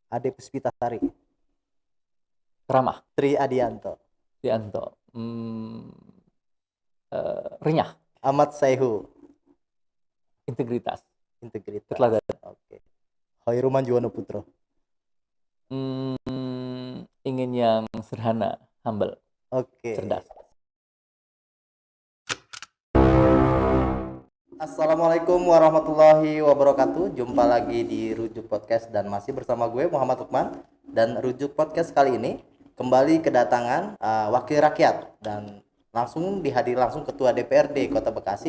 Ade Puspitasari. Ramah. Tri Adianto. Dianto. Renyah. Ahmad Saihu. Integritas. Integritas. Keteladanan. Oke. Hoiruman Juwono Putro. Ingin yang sederhana, humble, Oke. cerdas. Assalamualaikum warahmatullahi wabarakatuh. Jumpa lagi di Rujuk Podcast dan masih bersama gue Muhammad Lukman. Dan Rujuk Podcast kali ini kembali kedatangan wakil rakyat dan langsung Ketua DPRD Kota Bekasi,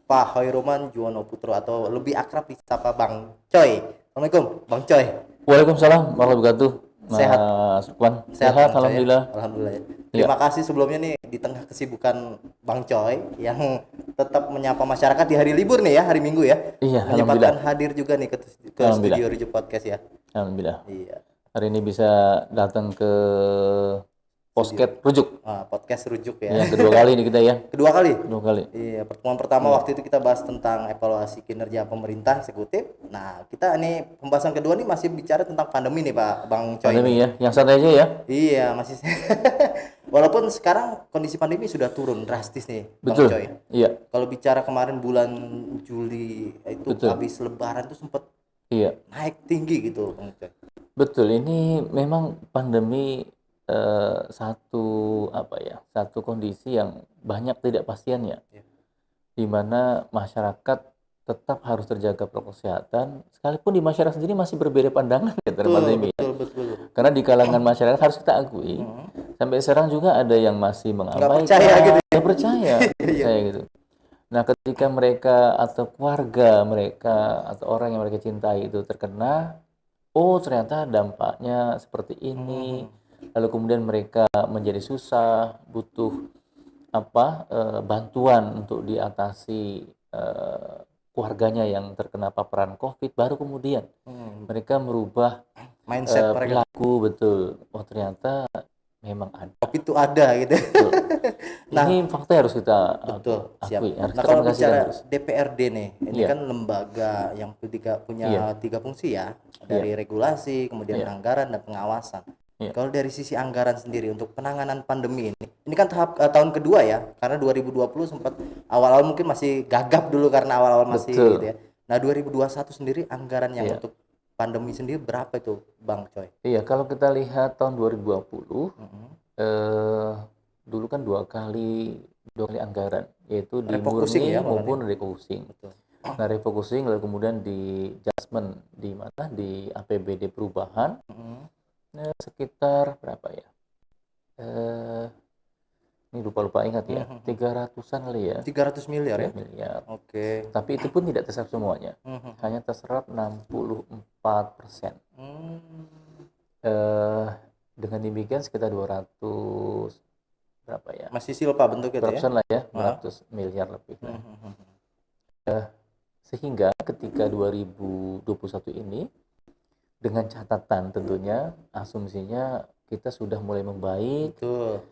Pak Hoiruman Juwono Putro atau lebih akrab disapa Bang Coy. Assalamualaikum Bang Coy. Waalaikumsalam warahmatullahi wabarakatuh. Sehat? Mas Lukman. Sehat Sehat, Bang Coy ya? alhamdulillah. Alhamdulillah ya. Iya. Terima kasih sebelumnya nih di tengah kesibukan Bang Coy yang tetap menyapa masyarakat di hari libur nih ya, hari Minggu ya. Iya, Menyempatkan alhamdulillah. hadir juga nih ke Alhamdulillah. studio Rujuk Podcast ya. Alhamdulillah. Iya. Hari ini bisa datang ke podcast Rujuk. Podcast Rujuk ya. Yang kedua kali nih kita ya. Kedua kali. Kedua kali. Iya, pertemuan pertama waktu itu kita bahas tentang evaluasi kinerja pemerintah eksekutif. Nah, kita nih pembahasan kedua nih masih bicara tentang pandemi nih Pak Bang Coy. Pandemi ya, yang santai aja ya. Iya, masih. Walaupun sekarang kondisi pandemi sudah turun drastis nih, Betul. Bang Coy. Iya. Kalau bicara kemarin bulan Juli itu Betul. habis Lebaran tuh sempat Iya. naik tinggi gitu, Bang Coy. Betul. Ini memang pandemi satu kondisi yang banyak ketidakpastiannya, di mana masyarakat tetap harus terjaga protokol kesehatan, sekalipun di masyarakat sendiri masih berbeda pandangan ya terhadap pandemi. Betul. Karena di kalangan masyarakat harus kita akui, sampai sekarang juga ada yang masih mengabaikan, percaya gitu ya. nggak percaya gitu. Nah, ketika mereka atau keluarga mereka atau orang yang mereka cintai itu terkena, oh ternyata dampaknya seperti ini. Lalu kemudian mereka menjadi susah, butuh bantuan untuk diatasi keluarganya yang terkena paparan COVID. Baru kemudian mereka merubah Mindset mereka. perilaku. Betul. Oh ternyata memang ada. COVID itu ada gitu. Betul. Nah, ini fakta harus kita siap. akui. Harus Nah, kita kalau komunikasikan bicara terus. DPRD nih, ini Iya. kan lembaga yang punya tiga fungsi ya, dari regulasi, kemudian Iya. anggaran dan pengawasan. Iya. Kalau dari sisi anggaran sendiri untuk penanganan pandemi ini kan tahun kedua ya, karena 2020 sempat awal-awal mungkin masih gagap dulu karena awal-awal masih Betul. gitu ya. Nah, 2021 sendiri anggaran yang Iya. untuk pandemi sendiri berapa itu, Bang Coy? Iya, kalau kita lihat tahun 2020, dulu kan dua kali anggaran, yaitu di Refocusing murni ya, maupun refocusing. Betul. Nah, refocusing lalu kemudian di adjustment di mana di APBD perubahan sekitar berapa ya? Ini lupa ingat ya, 300-an kali ya. 300 miliar ya? Miliar. Oke. Tapi itu pun tidak terserap semuanya. Hanya terserap 64%. Dengan demikian sekitar 200 berapa ya? Masih silpa bentuknya ya? 200-an lah ya, 200 miliar lebih. Sehingga ketika 2021 ini, dengan catatan tentunya, asumsinya kita sudah mulai membaik. Betul.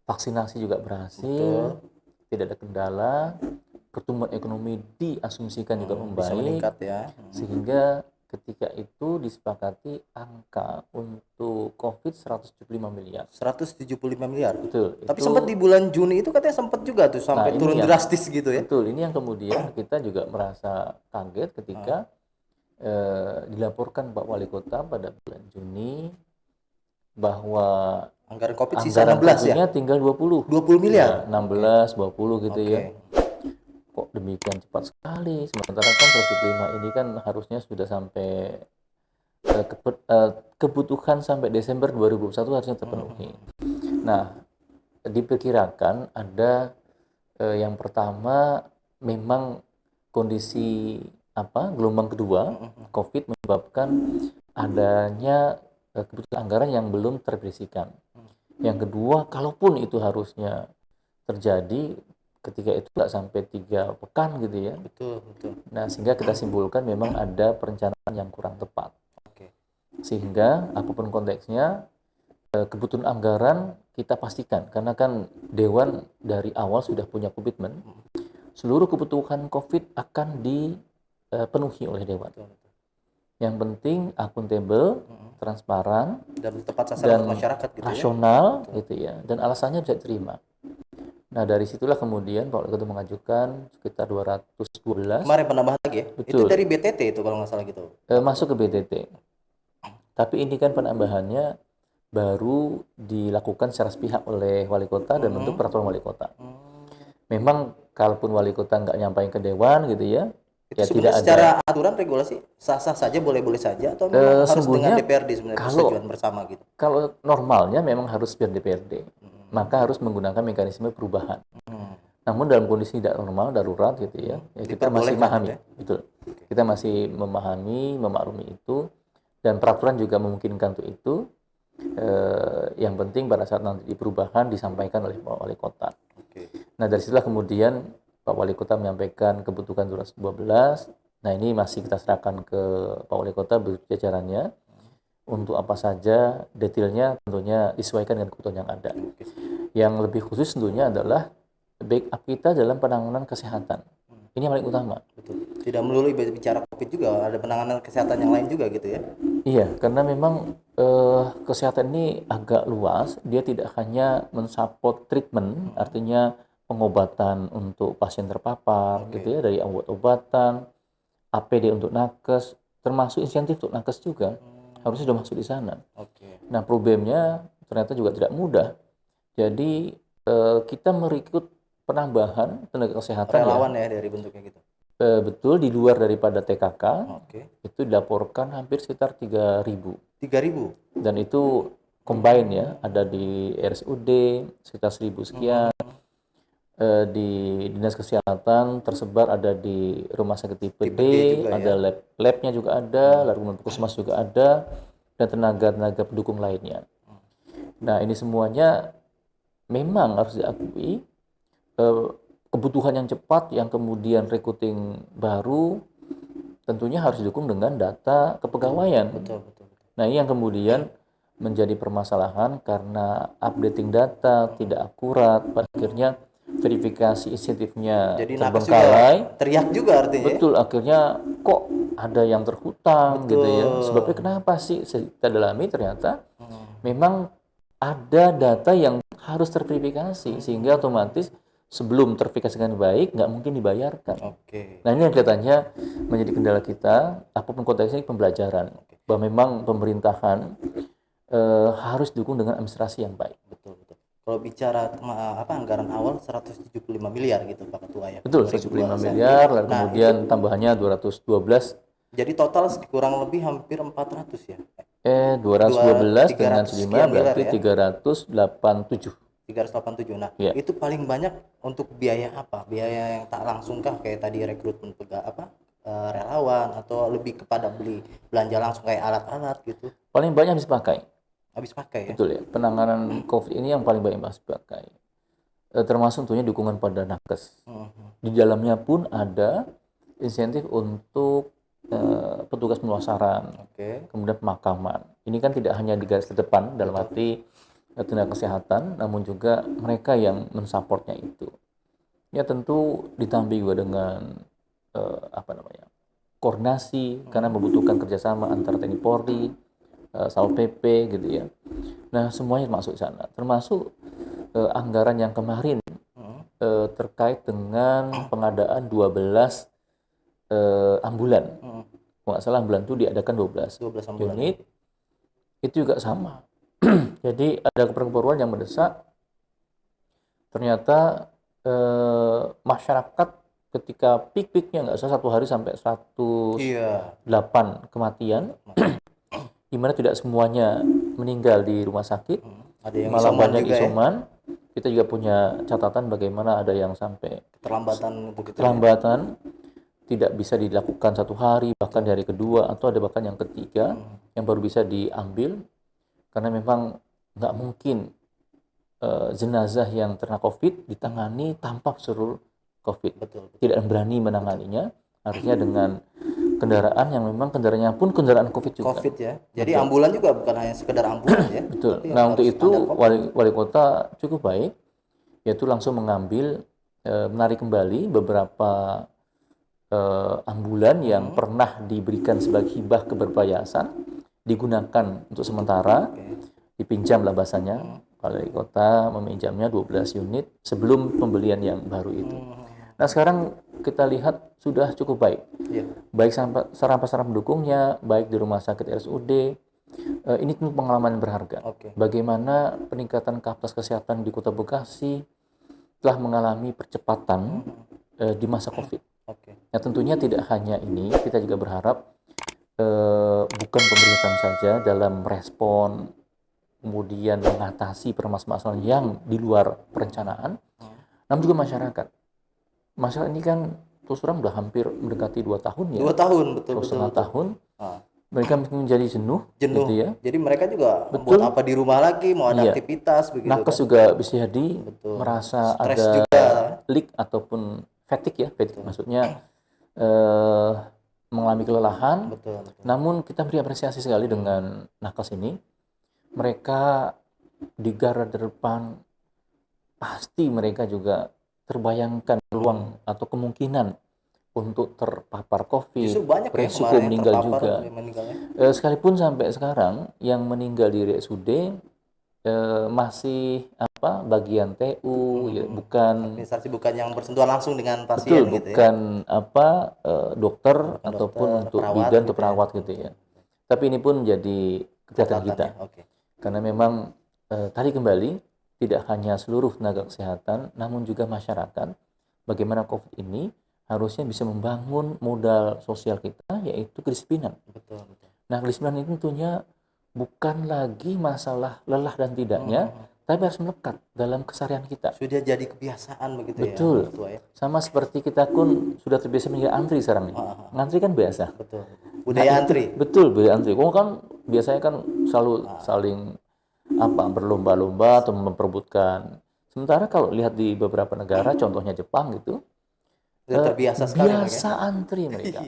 Vaksinasi juga berhasil. Tidak ada kendala. Pertumbuhan ekonomi diasumsikan juga membaik. Bisa meningkat ya. Sehingga ketika itu disepakati angka untuk COVID 175 miliar. 175 miliar. Betul. Tapi sempat di bulan Juni itu katanya sempat juga tuh sampai turun drastis gitu ya. Betul. Ini yang kemudian kita juga merasa kaget ketika dilaporkan Pak Wali Kota pada bulan Juni bahwa anggaran COVID sisa 16 ya? Tinggal 20 miliar? Ya, 16, 20 gitu ya. Kok demikian cepat sekali? Sementara kan 175 ini kan harusnya sudah sampai kebutuhan sampai Desember 2021 harusnya terpenuhi. Nah, diperkirakan ada yang pertama memang kondisi gelombang kedua COVID menyebabkan adanya kebutuhan anggaran yang belum terprediksi. Yang kedua, kalaupun itu harusnya terjadi ketika itu nggak sampai 3 pekan gitu ya. Betul. Nah, sehingga kita simpulkan memang ada perencanaan yang kurang tepat. Sehingga apapun konteksnya, kebutuhan anggaran kita pastikan, karena kan Dewan dari awal sudah punya komitmen, seluruh kebutuhan COVID akan dipenuhi oleh Dewan. Yang penting akuntabel, transparan dan tepat sasaran dan buat masyarakat gitu ya. rasional gitu ya, dan alasannya bisa diterima. Nah, dari situlah kemudian Pak Wali Kota mengajukan sekitar 212. Kemarin penambahan lagi ya? Itu Betul. dari BTT itu kalau nggak salah gitu. Masuk ke BTT. Tapi ini kan penambahannya baru dilakukan secara sepihak oleh wali kota dan bentuk peraturan wali kota. Memang kalaupun wali kota nggak nyampaikan ke dewan gitu ya, Itu ya tidak sebenarnya secara ada. aturan regulasi sah-sah saja, boleh-boleh saja, atau memang harus dengan Sesungguhnya DPRD sebenarnya persetujuan bersama gitu. kalau normalnya memang harus biar DPRD, maka harus menggunakan mekanisme perubahan. Namun dalam kondisi tidak normal, darurat gitu ya, ya kita masih Diperbolehkan memahami, gitu ya? betul. Kita masih memahami, memaklumi itu, dan peraturan juga memungkinkan untuk itu. Yang penting pada saat nanti di perubahan disampaikan oleh Pak Wali Kota. Nah, dari situlah kemudian Pak Wali Kota menyampaikan kebutuhan 212. Nah, ini masih kita serahkan ke Pak Wali Kota jajarannya untuk apa saja detailnya, tentunya disesuaikan dengan kebutuhan yang ada. Yang lebih khusus tentunya adalah backup kita dalam penanganan kesehatan. Ini yang paling utama. Betul. Tidak melulu bicara COVID juga, ada penanganan kesehatan yang lain juga gitu ya. Iya, karena memang kesehatan ini agak luas. Dia tidak hanya mensupport treatment, artinya pengobatan untuk pasien terpapar, gitu ya, dari obat-obatan, APD untuk nakes, termasuk insentif untuk nakes juga, harusnya sudah masuk di sana. Nah, problemnya ternyata juga tidak mudah. Jadi kita merekrut penambahan tenaga kesehatan relawan ya dari bentuknya gitu. Betul, di luar daripada TKK, itu dilaporkan hampir sekitar 3.000. 3.000? Dan itu combine ya, ada di RSUD sekitar 1.000 sekian, di Dinas Kesehatan tersebar ada di Rumah Sakit tipe D, ada labnya juga ada, lalu puskesmas juga ada, dan tenaga-tenaga pendukung lainnya. Nah, ini semuanya memang harus diakui, kebutuhan yang cepat yang kemudian recruiting baru tentunya harus didukung dengan data kepegawaian. Betul. Nah, ini yang kemudian menjadi permasalahan karena updating data tidak akurat, akhirnya verifikasi insentifnya jadi terbengkalai. Teriak juga artinya. Betul, akhirnya kok ada yang terhutang gitu ya. Sebabnya kenapa sih? Kita dalami ternyata memang ada data yang harus terverifikasi sehingga otomatis sebelum terverifikasi dengan baik nggak mungkin dibayarkan. Nah, ini yang kelihatannya menjadi kendala kita, apapun konteksnya pembelajaran, bahwa memang pemerintahan harus didukung dengan administrasi yang baik. Betul. Kalau bicara anggaran awal 175 miliar gitu Pak Ketua ya. Betul, 175 miliar, lalu kemudian tambahannya 212. Jadi total kurang lebih hampir 400 ya. 212 dengan 5 berarti 387. 387. Nah, itu paling banyak untuk biaya apa? Biaya yang tak langsung kah, kayak tadi rekrutmen relawan, atau lebih kepada beli belanja langsung kayak alat-alat gitu? Paling banyak habis pakai ya? Betul ya, penanganan COVID ini yang paling banyak habis pakai. Termasuk tentunya dukungan pada nakes. Di dalamnya pun ada insentif untuk petugas pemulasaran, kemudian pemakaman. Ini kan tidak hanya di garis terdepan dalam arti tenaga kesehatan, namun juga mereka yang mensupportnya itu. Ya tentu ditambah juga dengan koordinasi, karena membutuhkan kerjasama antara TNI Polri, Satpol PP gitu ya. Nah, semuanya masuk di sana, termasuk anggaran yang kemarin terkait dengan pengadaan 12 ambulan. Kalau nggak salah ambulan itu diadakan 12 unit. Itu juga sama. Jadi ada keperluan yang mendesak. Ternyata masyarakat ketika peak-peaknya nggak salah 1 hari sampai 108 kematian, di mana tidak semuanya meninggal di rumah sakit, ada yang malah banyak isoman. Kita juga punya catatan bagaimana ada yang sampai keterlambatan, tidak bisa dilakukan 1 hari, bahkan di hari kedua, atau ada bahkan yang ketiga yang baru bisa diambil, karena memang nggak mungkin jenazah yang terkena COVID ditangani tanpa prosedur COVID. Tidak berani menanganinya, artinya dengan kendaraan yang memang kendaraannya pun kendaraan COVID juga. Ya. Jadi ambulan juga bukan hanya sekedar ambulan ya. Betul. Nah, untuk itu wali kota cukup baik, yaitu langsung mengambil menarik kembali beberapa ambulan yang pernah diberikan sebagai hibah ke beberapa yayasan, digunakan untuk sementara, Oke. dipinjam lah bahasanya. Wali kota meminjamnya 12 unit sebelum pembelian yang baru itu. Nah sekarang kita lihat sudah cukup baik. Iya. Baik sarana-sarana pendukungnya, baik di rumah sakit RSUD, ini tentu pengalaman yang berharga. Oke. Bagaimana peningkatan kapasitas kesehatan di Kota Bekasi telah mengalami percepatan di masa COVID. Oke. Nah tentunya tidak hanya ini, kita juga berharap bukan pemerintahan saja dalam respon kemudian mengatasi permasalahan yang di luar perencanaan, namun juga masyarakat. Masyarakat ini kan terus terang udah hampir mendekati 2 tahun ya, 2 tahun, betul 2,5 tahun. Ah, Mereka mungkin menjadi jenuh, jenuh. gitu ya. Jadi mereka juga Betul. buat apa di rumah lagi, mau ada Iya. aktivitas begitu Nakes kan. juga bisa jadi Betul. merasa Stres ada juga. leak ataupun fatigue ya, fatigue maksudnya mengalami kelelahan. Betul, betul. Namun kita beri apresiasi sekali dengan nakes ini. Mereka di garda terdepan, pasti mereka juga terbayangkan peluang atau kemungkinan untuk terpapar Justru COVID, banyak ya resiko kemarin yang meninggal terpapar juga. meninggalnya. Sekalipun sampai sekarang yang meninggal di RSUD masih bagian TU, ya, bukan Administrasi bukan yang bersentuhan langsung dengan betul, pasien gitu ya. bukan dokter Bukan ataupun dokter, untuk perawat bidan gitu atau ya. perawat gitu ya. Tapi ini pun jadi kegiatan Catatan kita. ya. Oke. Karena memang tadi kembali tidak hanya seluruh tenaga kesehatan, namun juga masyarakat. Bagaimana COVID ini harusnya bisa membangun modal sosial kita, yaitu kedisiplinan. Betul, betul. Nah, kedisiplinan itu tentunya bukan lagi masalah lelah dan tidaknya, tapi harus melekat dalam keseharian kita. Sudah jadi kebiasaan begitu Betul. ya, ketua ya. Sama seperti kita pun sudah terbiasa menjadi antri sekarang nih. Ngantri kan biasa. Betul. Budaya Nah, itu, antri. betul, budaya antri. Kok kan biasanya kan selalu saling berlomba-lomba atau memperebutkan. Sementara kalau lihat di beberapa negara, contohnya Jepang gitu, Sudah terbiasa sekali mereka. biasa antri mereka.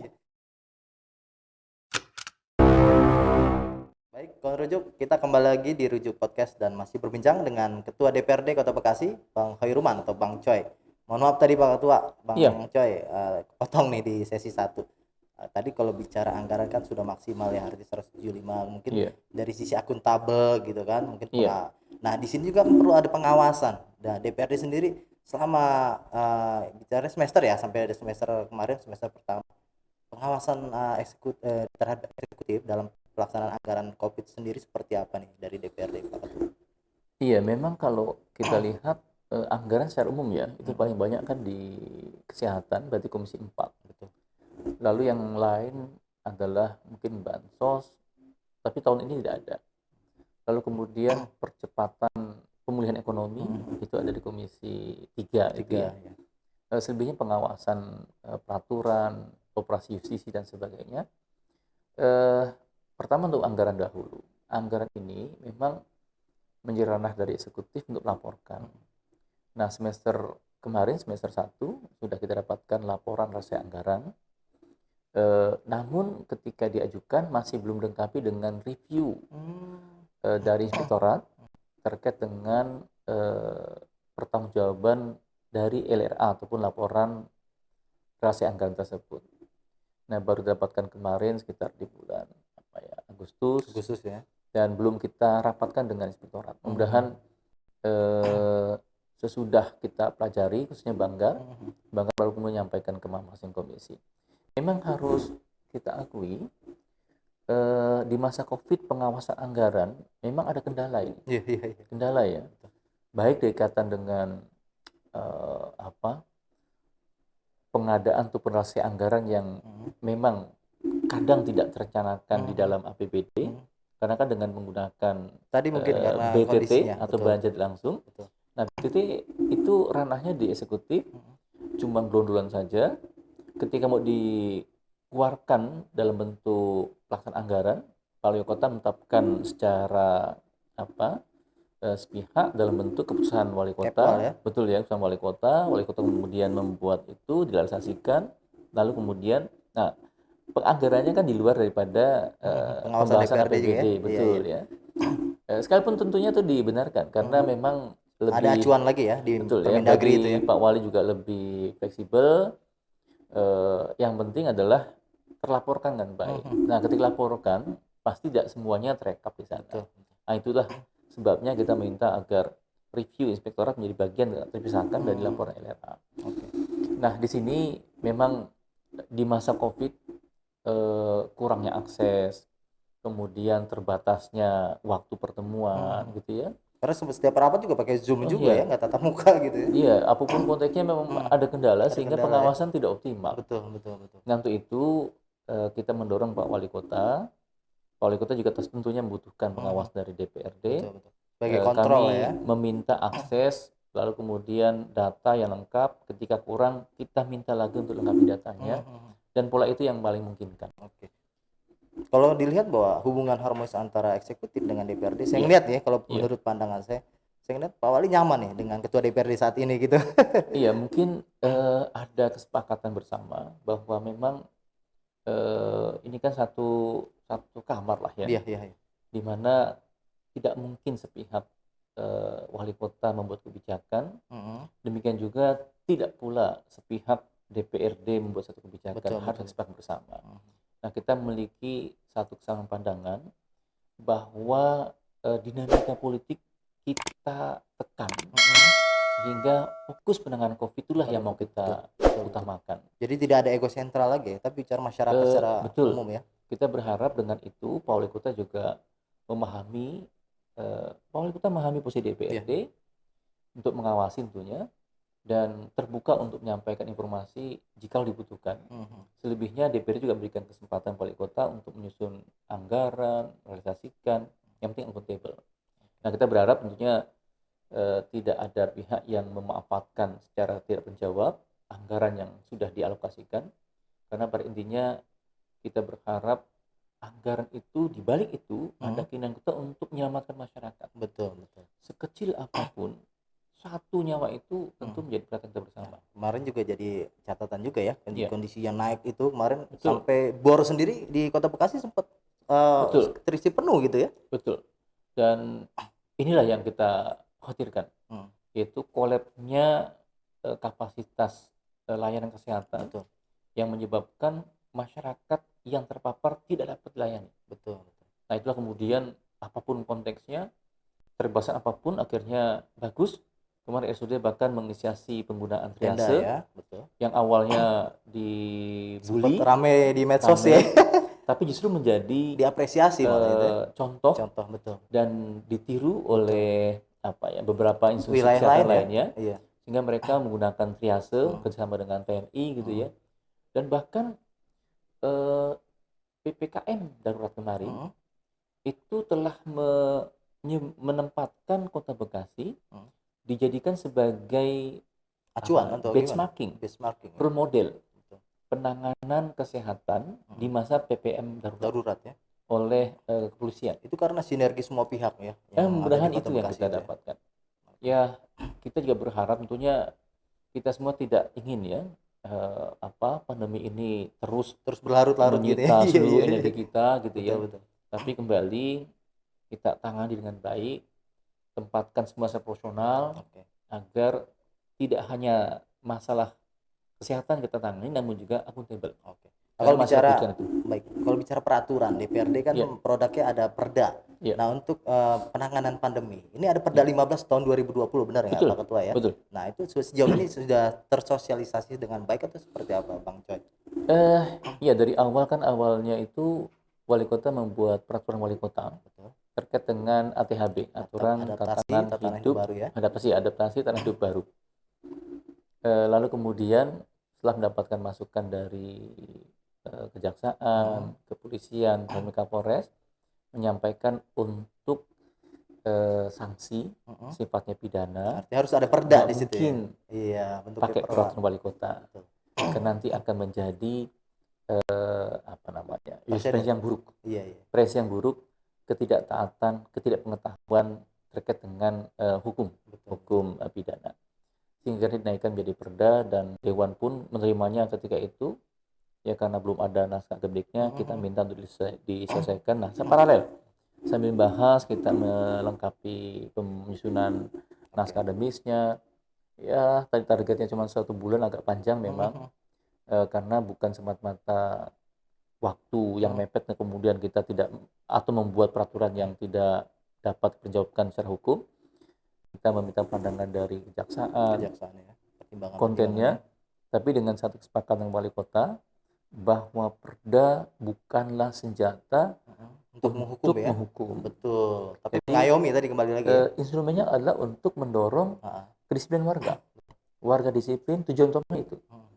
Baik, Bang Rujuk, kita kembali lagi di Rujuk Podcast dan masih berbincang dengan Ketua DPRD Kota Bekasi, Bang Hoiruman atau Bang Coy. Mohon maaf tadi Pak Ketua, Bang Iya. Coy, potong nih di sesi 1. Tadi kalau bicara anggaran kan sudah maksimal ya, arti 175, mungkin Iya. dari sisi akuntabel gitu kan, mungkin Iya. Nah, di sini juga kan perlu ada pengawasan. Nah, DPRD sendiri selama bicara semester ya, sampai ada semester kemarin, semester pertama, pengawasan terhadap eksekutif dalam pelaksanaan anggaran COVID sendiri seperti apa nih dari DPRD Pak Ketua? Iya, memang kalau kita lihat anggaran secara umum ya, itu paling banyak kan di kesehatan, berarti Komisi 4. Betul. Lalu yang lain adalah mungkin bansos, tapi tahun ini tidak ada. Lalu kemudian percepatan pemulihan ekonomi, itu ada di Komisi 3. Itu ya. Selebihnya pengawasan peraturan, operasi justisi dan sebagainya. Pertama untuk anggaran dahulu. Anggaran ini memang menjadi ranah dari eksekutif untuk melaporkan. Nah, semester kemarin, semester 1, sudah kita dapatkan laporan rahasia anggaran. Namun ketika diajukan masih belum dilengkapi dengan review dari inspektorat terkait dengan pertanggungjawaban dari LRA ataupun laporan rahasia anggaran tersebut. Nah, baru dapatkan kemarin sekitar di bulan Agustus ya. Dan belum kita rapatkan dengan inspektorat. Mudah-mudahan sesudah kita pelajari, khususnya Banggar baru kemudian menyampaikan ke masing-masing komisi. Memang harus kita akui di masa COVID pengawasan anggaran memang ada kendala ini. Kendala ya. Baik berkaitan dengan pengadaan atau rahasia anggaran yang memang kadang tidak terencanakan di dalam APBD, karena kan dengan menggunakan tadi mungkin karena BTT atau betul. belanja langsung. Betul. Nah, BTT itu ranahnya di eksekutif, cuma gelondolan saja. Ketika mau dikeluarkan dalam bentuk pelaksanaan anggaran, Wali Kota menetapkan secara sepihak dalam bentuk keputusan Wali Kota. Ya? Betul ya, keputusan Wali Kota kemudian membuat itu, direalisasikan, lalu kemudian penganggarannya kan di luar daripada pembahasan APBD, betul ya. Sekalipun tentunya itu dibenarkan karena memang lebih ada acuan lagi ya di Permendagri itu ya. Pak Wali juga lebih fleksibel. Yang penting adalah terlaporkan dengan baik. Nah, ketika laporkan, pasti tidak semuanya terekap di sana. Betul. Nah, itulah sebabnya kita minta agar review inspektorat menjadi bagian terpisahkan dari laporan LRA. Oke. Nah, di sini memang di masa COVID kurangnya akses, kemudian terbatasnya waktu pertemuan gitu ya. Karena setiap rapat juga pakai Zoom Oh juga ya, iya, nggak tatap muka gitu ya. iya, apapun konteksnya memang ada kendala Ada sehingga kendala ya. pengawasan tidak optimal. Betul, betul, betul. Nah, untuk itu kita mendorong Pak Wali Kota. Pak Wali Kota juga tentunya membutuhkan pengawas dari DPRD. Betul, betul. Sebagai kontrol Kami ya. meminta akses, lalu kemudian data yang lengkap. Ketika kurang, kita minta lagi untuk lengkapi datanya. Dan pola itu yang paling memungkinkan. Oke. Kalau dilihat bahwa hubungan harmonis antara eksekutif dengan DPRD, saya Iya. ngeliat ya, kalau Iya. menurut pandangan saya ngeliat Pak Wali nyaman nih dengan ketua DPRD saat ini gitu. Iya, mungkin ada kesepakatan bersama bahwa memang ini kan satu kamar lah ya, Iya, iya, iya. di mana tidak mungkin sepihak wali kota membuat kebijakan, demikian juga tidak pula sepihak DPRD membuat satu kebijakan, Betul, harus betul. disepakati bersama. Nah, kita memiliki satu kesamaan pandangan bahwa dinamika politik kita tekan sehingga fokus penanganan COVID itulah yang mau kita utamakan. Jadi tidak ada ego sentral lagi ya, tapi bicara masyarakat secara Betul. umum ya. Kita berharap dengan itu Pak Wali Kota juga memahami, Pak Wali Kota memahami posisi DPRD untuk mengawasi tentunya dan terbuka untuk menyampaikan informasi jika dibutuhkan. Selebihnya DPRD juga berikan kesempatan Wali Kota untuk menyusun anggaran, realisasikan, yang penting akuntabel. Nah, kita berharap tentunya tidak ada pihak yang memanfaatkan secara tidak menjawab anggaran yang sudah dialokasikan, karena pada intinya kita berharap anggaran itu dibalik itu ada keinginan kita untuk menyelamatkan masyarakat. Betul, betul. Sekecil apapun satu nyawa itu tentu menjadi perhatian kita bersama. Kemarin juga jadi catatan juga ya, kondisi yang naik itu kemarin. Betul. Sampai bor sendiri di Kota Bekasi sempat terisi penuh gitu ya. Betul. Dan inilah yang kita khawatirkan, yaitu kolapsnya kapasitas layanan kesehatan. Betul. Yang menyebabkan masyarakat yang terpapar tidak dapat dilayani. Betul. Nah, itulah kemudian apapun konteksnya, terbatasan apapun akhirnya bagus. Kemarin RSUD bahkan menginisiasi penggunaan triase ya, betul. Yang awalnya dibully, rame di medsos ya, tapi justru menjadi diapresiasi malah itu ya. Contoh betul. Dan ditiru oleh beberapa institusi Wilayah kesehatan lain lainnya, Iya. sehingga mereka menggunakan triase bersama dengan TNI gitu ya. Dan bahkan PPKM darurat kemarin itu telah menempatkan Kota Bekasi dijadikan sebagai acuan atau benchmarking, role model Betul. penanganan kesehatan di masa PPM darurat ya oleh kepolisian. Itu karena sinergi semua pihak ya. Mudah-mudahan itu yang kita dapatkan. Ya, kita juga berharap tentunya kita semua tidak ingin ya pandemi ini terus berlarut-larut gitu ya. menyita seluruh energi kita gitu ya. Betul. Tapi kembali kita tangani dengan baik, tempatkan semua profesional agar tidak hanya masalah kesehatan kita tangani, namun juga akuntabel. Kalau bicara peraturan DPRD kan produknya ada Perda. Nah, untuk penanganan pandemi ini ada Perda 15 tahun 2020, benar ya Pak Ketua ya? Betul. Nah, itu sejauh ini sudah tersosialisasi dengan baik atau seperti apa Bang Coy? Ya, dari awalnya itu Wali Kota membuat peraturan Wali Kota terkait dengan ATHB, aturan tatanan hidup baru ya. Adaptasi tatanan hidup baru. Lalu kemudian setelah mendapatkan masukan dari kejaksaan, kepolisian, dan Kapolres menyampaikan untuk sanksi sifatnya pidana. Artinya harus ada perda di situ. Mungkin bentuk pakai peraturan Wali Kota. Karena nanti akan menjadi presiden yang buruk. Presiden yang buruk, ketidaktaatan, ketidakpengetahuan terkait dengan hukum pidana. Sehingga dinaikkan menjadi perda dan Dewan pun menerimanya ketika itu. Ya, karena belum ada naskah akademiknya, kita minta untuk diselesaikan. Nah, paralel sambil bahas kita melengkapi penyusunan naskah akademisnya. Ya, tadi targetnya cuma 1 bulan, agak panjang memang, karena bukan semata-mata waktu yang mepet, dan kemudian kita tidak atau membuat peraturan yang tidak dapat dipertanggungjawabkan secara hukum, kita meminta pandangan dari kejaksaan, Kejaksaan ya, kontennya, pertimbangan. tapi dengan satu kesepakatan wali kota bahwa perda bukanlah senjata Untuk menghukum untuk ya. menghukum. Betul. Tapi Jadi mengayomi tadi kembali lagi ya. instrumennya adalah untuk mendorong Ah, kedisiplinan warga. Warga disiplin, tujuan utama itu. ah.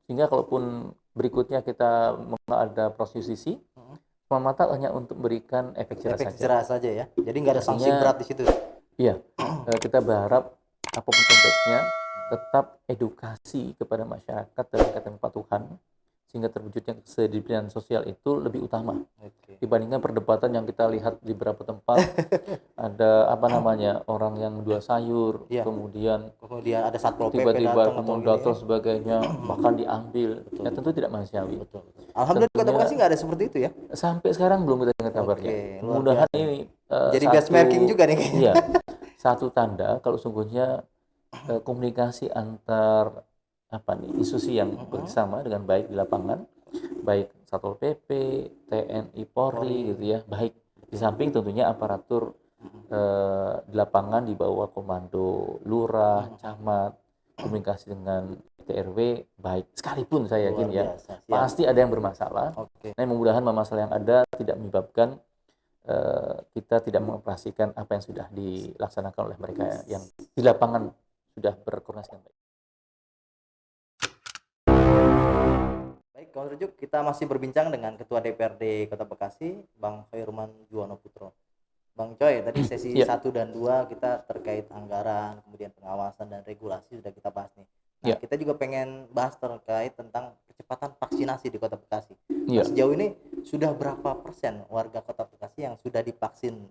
Sehingga kalaupun berikutnya kita ada proses justisi, semua mata hanya untuk memberikan efek jerah Efek saja. jerah saja ya. Jadi nggak ada sanksi Artinya, berat di situ. iya, kita berharap apapun konteksnya tetap edukasi kepada masyarakat dalam kaitan kepatuhan, sehingga terwujudnya kedisiplinan sosial itu lebih utama Oke. dibandingkan perdebatan yang kita lihat di beberapa tempat. Ada orang yang jual sayur, Iya. kemudian Kemudian ada satpol PP tiba-tiba datang atau kemudian gini. dan sebagainya, bahkan diambil. Betul, Ya tentu tidak manusiawi. Betul. Alhamdulillah di Kota Tentunya Bekasi nggak ada seperti itu ya. sampai sekarang belum kita dengar kabarnya. Oke, luar Mudah-mudahan biasa. ini Jadi benchmarking juga nih kayaknya. iya, satu tanda kalau sungguhnya komunikasi antar institusi yang bersama dengan baik di lapangan, baik Satpol PP, TNI, Polri gitu ya, baik. Di samping tentunya aparatur di lapangan di bawah komando lurah, camat, komunikasi dengan RT/RW baik. Sekalipun saya yakin Luar ya, biasa. Siap. pasti ada yang bermasalah. Oke. Nah, mudah-mudahan masalah yang ada tidak menyebabkan kita tidak mengoperasikan apa yang sudah dilaksanakan oleh mereka yang di lapangan sudah berkoordinasi dengan baik. Baik, Kawan Rujuk, kita masih berbincang dengan Ketua DPRD Kota Bekasi, Bang Khairman Juwono Putro. Bang Coy, tadi sesi Iya. 1 dan 2 kita terkait anggaran, kemudian pengawasan dan regulasi sudah kita bahas nih. Nah, Iya. kita juga pengen bahas terkait tentang kecepatan vaksinasi di Kota Bekasi. Iya. Nah, sejauh ini sudah berapa persen warga Kota Bekasi yang sudah divaksin,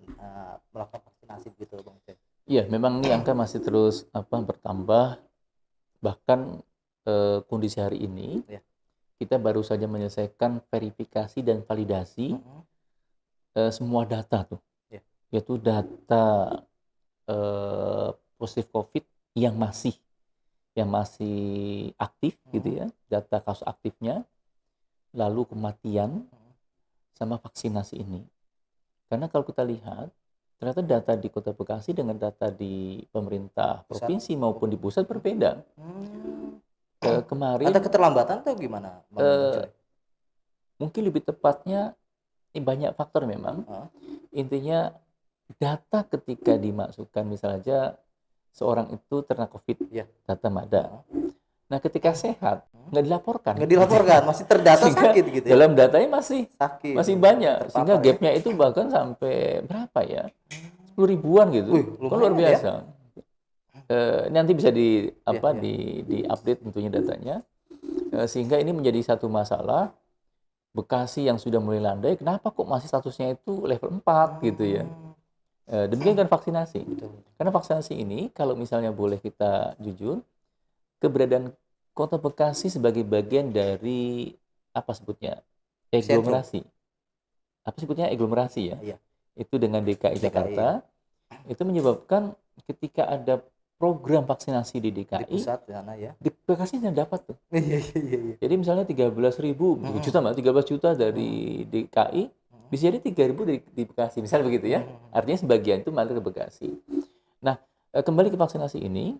melakukan vaksinasi begitu, Bang Coy? Iya, memang ini angka masih terus bertambah. Bahkan kondisi hari ini Iya. kita baru saja menyelesaikan verifikasi dan validasi semua data tuh, Iya. yaitu data positif COVID yang masih aktif gitu ya, data kasus aktifnya, lalu kematian, sama vaksinasi ini. Karena kalau kita lihat, ternyata data di Kota Bekasi dengan data di pemerintah Pusat. provinsi maupun di pusat berbeda. Kemarin Ada keterlambatan atau gimana, Bang Coy? mungkin lebih tepatnya banyak faktor memang. Intinya data ketika dimasukkan, misalnya seorang itu terkena COVID, Iya. data MADA. Nah, ketika sehat nggak dilaporkan. Nggak dilaporkan, masih terdata Sehingga sakit gitu ya? dalam datanya masih Sakit. banyak, Terpapar sehingga ya? gapnya itu bahkan sampai berapa ya, 10 ribuan gitu. Wih, Kan luar lumayan ya. biasa. Nanti bisa di Iya. di update tentunya datanya. Sehingga ini menjadi satu masalah. Bekasi yang sudah mulai landai, kenapa kok masih statusnya itu level 4 gitu ya. Demikian kan vaksinasi. Betul. Karena vaksinasi ini kalau misalnya boleh kita jujur, keberadaan Kota Bekasi sebagai bagian dari apa sebutnya? Aglomerasi. Apa sebutnya aglomerasi ya? Iya. Itu dengan DKI Jakarta. Itu menyebabkan ketika ada program vaksinasi di Di DKI, pusat di sana ya. di Bekasi tidak dapat tuh. Iya. Jadi misalnya 13 juta dari DKI, bisa jadi 3.000 di Bekasi, misalnya begitu ya. Artinya sebagian itu malah ke Bekasi. Nah, kembali ke vaksinasi ini,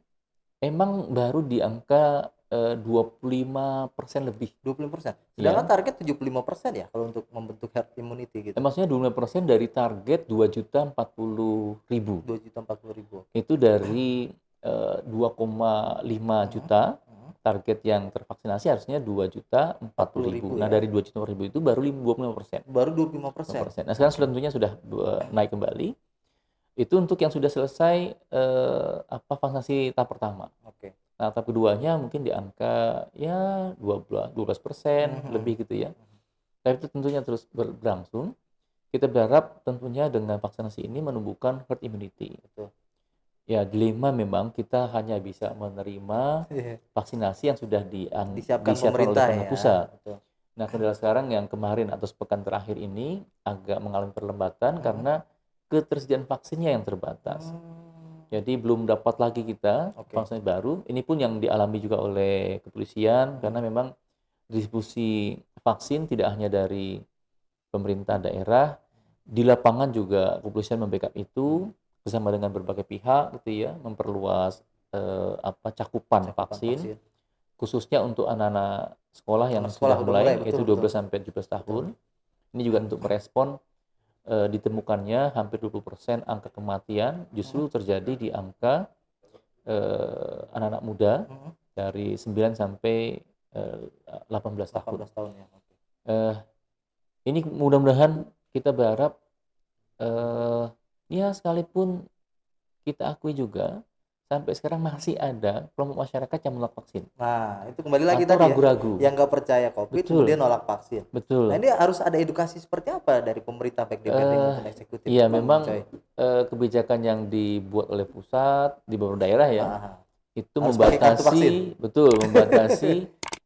emang baru di angka 25% lebih. 25%. Iya. Sedangkan target 75% ya kalau untuk membentuk herd immunity gitu. Maksudnya 25% dari target 2.040.000. 2.040.000. Itu dari 2,5 juta. Target yang tervaksinasi harusnya 2.040.000. Nah, dari 2.040.000 itu baru 25%. Baru 25%. Nah, sekarang tentunya sudah naik kembali. Itu untuk yang sudah selesai vaksinasi tahap pertama. Oke. Nah, tahap keduanya mungkin di angka ya 12% lebih gitu ya. Tapi itu tentunya terus berlangsung. Kita berharap tentunya dengan vaksinasi ini menumbuhkan herd immunity. Betul. Ya, dilema memang kita hanya bisa menerima vaksinasi yang sudah Disiapkan oleh pemerintah pemerintah ya. pusat. Betul. Nah, kendala sekarang yang kemarin atau sepekan terakhir ini agak mengalami perlambatan karena ketersediaan vaksinnya yang terbatas. Jadi belum dapat lagi kita vaksin baru. Ini pun yang dialami juga oleh kepolisian karena memang distribusi vaksin tidak hanya dari pemerintah daerah, di lapangan juga kepolisian membackup itu bersama dengan berbagai pihak gitu ya, memperluas cakupan vaksin khususnya untuk anak-anak sekolah yang Anak sekolah sudah udah mulai, mulai betul yaitu 12 sampai 17 tahun. Ini juga untuk merespon ditemukannya hampir 20% angka kematian justru terjadi di angka anak-anak muda dari 9 sampai 18 tahun. 18 tahun ya. Eh, ini mudah-mudahan kita berharap ya sekalipun kita akui juga sampai sekarang masih ada kelompok masyarakat yang menolak vaksin Nah, itu kembali lagi atau tadi ya, ragu-ragu. yang nggak percaya COVID Betul, kemudian nolak vaksin. Nah, betul. ini harus ada edukasi seperti apa dari pemerintah baik DPT maupun eksekutif, Iya, Bang memang Coy? kebijakan yang dibuat oleh pusat di beberapa daerah ya, Ah, itu harus pakai kartu vaksin. membatasi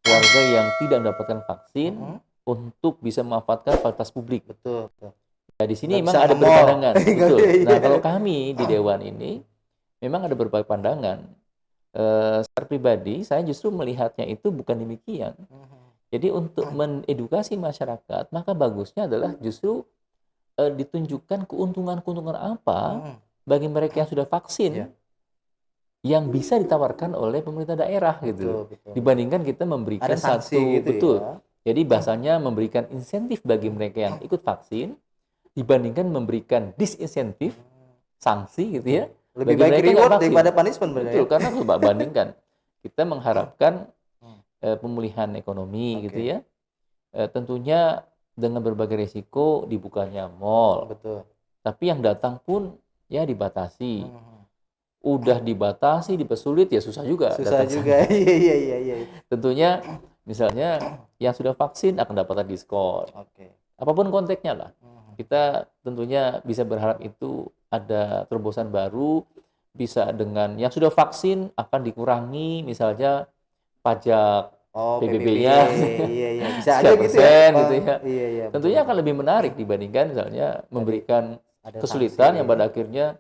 warga yang tidak mendapatkan vaksin Mhm. untuk bisa memanfaatkan fasilitas publik. Betul, betul. Ya, di sini Nggak memang bisa ada nge-mall. berpandangan, betul. Iya, Nah, iya. kalau kami di Dewan ini memang ada berbagai pandangan. Secara pribadi, saya justru melihatnya itu bukan demikian. Jadi untuk mengedukasi masyarakat, maka bagusnya adalah justru ditunjukkan keuntungan-keuntungan apa bagi mereka yang sudah vaksin Iya. yang bisa ditawarkan oleh pemerintah daerah gitu. Betul, betul. Dibandingkan kita memberikan Ada sanksi satu gitu betul. ya. Jadi bahasanya memberikan insentif bagi mereka yang ikut vaksin dibandingkan memberikan disinsentif sanksi gitu ya. Lebih bagi baik mereka yang reward nggak vaksin. daripada punishment Betul, sebenarnya. karena coba bandingkan. Kita mengharapkan pemulihan ekonomi gitu ya. Tentunya dengan berbagai risiko dibukanya mall. Betul. Tapi yang datang pun ya dibatasi. Udah dibatasi, dipersulit ya susah juga Susah datang juga. sana. Iya. Tentunya misalnya yang sudah vaksin akan dapatkan diskon. Oke. Apapun konteksnya lah. Kita tentunya bisa berharap itu ada terobosan baru, bisa dengan yang sudah vaksin akan dikurangi misalnya pajak Oh, PBB-nya iya. Bisa aja sekian gitu ya. persen gitu ya. Iya. Tentunya akan lebih menarik dibandingkan misalnya memberikan Ada kesulitan sanksi. yang pada akhirnya